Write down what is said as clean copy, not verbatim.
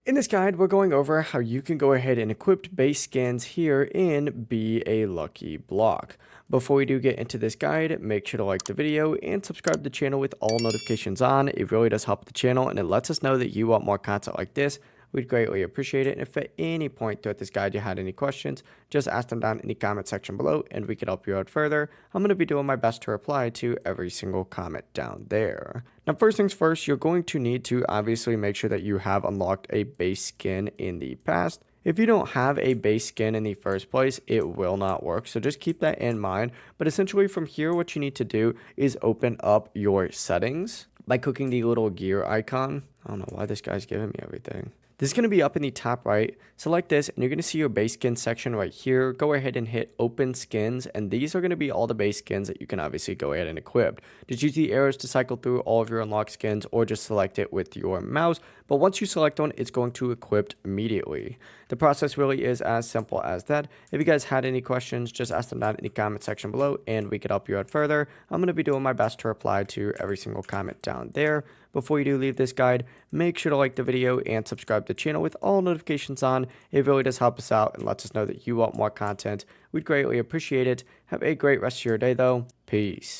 In this guide, we're going over how you can go ahead and equip base skins here in Be a Lucky Block. Before we do get into this guide, make sure to like the video and subscribe to the channel with all notifications on. It really does help the channel and it lets us know that you want more content like this. We'd greatly appreciate it. And if at any point throughout this guide you had any questions, just ask them down in the comment section below and we can help you out further. I'm going to be doing my best to reply to every single comment down there. Now, first things first, you're going to need to obviously make sure that you have unlocked a base skin in the past. If you don't have a base skin in the first place, it will not work. So just keep that in mind. But essentially from here, what you need to do is open up your settings by clicking the little gear icon. I don't know why this guy's giving me everything. This is going to be up in the top right. Select this and you're going to see your base skin section right here. Go ahead and hit open skins, and these are going to be all the base skins that you can obviously go ahead and equip. Just use the arrows to cycle through all of your unlocked skins or just select it with your mouse. But once you select one, it's going to equip immediately. The process really is as simple as that. If you guys had any questions, just ask them down in the comment section below and we could help you out further. I'm going to be doing my best to reply to every single comment down there. Before you do leave this guide, make sure to like the video and subscribe to the channel with all notifications on. It really does help us out and lets us know that you want more content. We'd greatly appreciate it. Have a great rest of your day though. Peace.